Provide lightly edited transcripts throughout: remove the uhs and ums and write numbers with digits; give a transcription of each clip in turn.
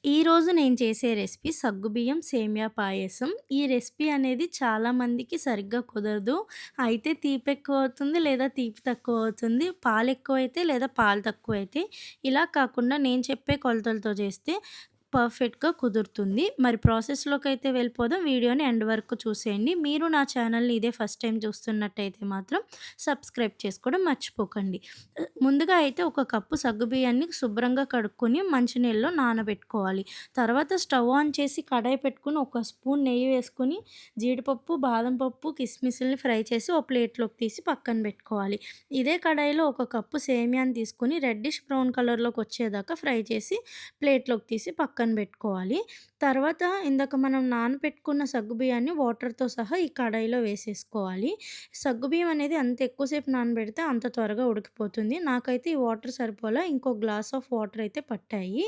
ఈరోజు నేను చేసే రెసిపీ సగ్గుబియ్యం సేమియా పాయసం. ఈ రెసిపీ అనేది చాలామందికి సరిగ్గా కుదరదు. అయితే తీపెక్కువ అవుతుంది, లేదా తీపి తక్కువ అవుతుంది. పాలెక్కువైతే లేదా పాలు తక్కువైతే. ఇలా కాకుండా నేను చెప్పే కొలతలతో చేస్తే పర్ఫెక్ట్‌గా కుదురుతుంది. మరి ప్రాసెస్‌లోకైతే వెళ్ళిపోదాం. వీడియోని ఎండ్ వరకు చూసేయండి. మీరు నా ఛానల్‌ని ఇదే ఫస్ట్ టైమ్ చూస్తున్నట్టయితే మాత్రం సబ్స్క్రైబ్ చేసుకోవడం మర్చిపోకండి. ముందుగా అయితే ఒక కప్పు సగ్గుబియ్యాన్ని శుభ్రంగా కడుక్కొని మంచినీళ్ళలో నానబెట్టుకోవాలి. తర్వాత స్టవ్ ఆన్ చేసి కడాయి పెట్టుకొని ఒక స్పూన్ నెయ్యి వేసుకొని జీడిపప్పు, బాదం పప్పు, కిస్మిస్‌లని ఫ్రై చేసి ఒక ప్లేట్‌లోకి తీసి పక్కన పెట్టుకోవాలి. ఇదే కడాయిలో ఒక కప్పు సేమియాని తీసుకొని రెడ్డిష్ బ్రౌన్ కలర్‌లోకి వచ్చేదాకా ఫ్రై చేసి ప్లేట్‌లోకి తీసి పక్కన పెట్టుకోవాలి. తర్వాత ఇందాక మనం నానబెట్టుకున్న సగ్గుబియ్యాన్ని వాటర్‌తో సహా ఈ కడాయిలో వేసేసుకోవాలి. సగ్గుబియ్యం అనేది ఎంత ఎక్కువసేపు నానబెడితే అంత త్వరగా ఉడికిపోతుంది. నాకైతే ఈ వాటర్ సరిపోలా. ఇంకో గ్లాస్ ఆఫ్ వాటర్ అయితే పట్టాయి.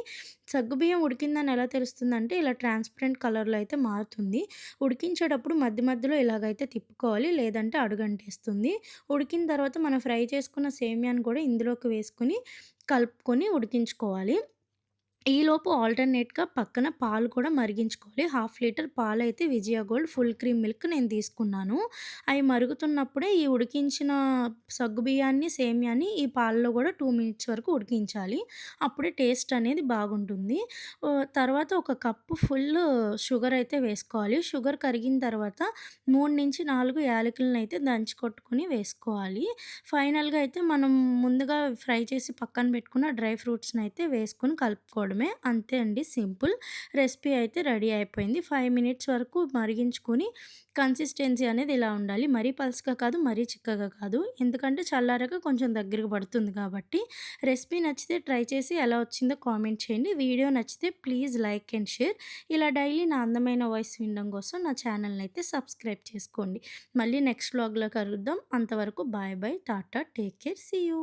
సగ్గుబియ్యం ఉడికిందని ఎలా తెలుస్తుందంటే ఇలా ట్రాన్స్‌పరెంట్ కలర్‌లో అయితే మారుతుంది. ఉడికించేటప్పుడు మధ్య మధ్యలో ఇలాగైతే తిప్పుకోవాలి. లేదంటే అడుగంటేస్తుంది. ఉడికిన తర్వాత మనం ఫ్రై చేసుకున్న సేమియాని కూడా ఇందులోకి వేసుకొని కలుపుకొని ఉడికించుకోవాలి. ఈలోపు ఆల్టర్‌నేట్‌గా పక్కన పాలు కూడా మరిగించుకోవాలి. హాఫ్ లీటర్ పాలైతే విజయ గోల్డ్ ఫుల్ క్రీమ్ మిల్క్ నేను తీసుకున్నాను. అయి మరుగుతున్నప్పుడే ఈ ఉడికించిన సగ్గుబియ్యాన్ని, సేమియాని ఈ పాలలో కూడా 2 మినిట్స్ వరకు ఉడికించాలి. అప్పుడే టేస్ట్ అనేది బాగుంటుంది. తర్వాత ఒక కప్పు ఫుల్లు షుగర్ అయితే వేసుకోవాలి. షుగర్ కరిగిన తర్వాత 3-4 యాలకులనైతే దంచి కొట్టుకొని వేసుకోవాలి. ఫైనల్‌గా అయితే మనం ముందుగా ఫ్రై చేసి పక్కన పెట్టుకున్న డ్రై ఫ్రూట్స్‌నైతే వేసుకొని కలుపుకోవడమే. అంతే అండి సింపుల్. రెసిపీ అయితే రెడీ అయిపోయింది. 5 మినిట్స్ వరకు మరిగించుకొని కన్సిస్టెన్సీ అనేది ఇలా ఉండాలి. మరీ పలుచగా కాదు, మరీ చిక్కగా కాదు. ఎందుకంటే చల్లారాక కొంచెం దగ్గరకు పడుతుంది కాబట్టి. రెసిపీ నచ్చితే ట్రై చేసి ఎలా వచ్చిందో కామెంట్ చేయండి. వీడియో నచ్చితే ప్లీజ్ లైక్ అండ్ షేర్. ఇలా డైలీ నా అందమైన వాయిస్ వినడం కోసం నా ఛానల్‌ని అయితే సబ్స్క్రైబ్ చేసుకోండి. మళ్ళీ నెక్స్ట్ వ్లాగ్‌లో కలుద్దాం. అంతవరకు bye bye. Tata. Take care. See you.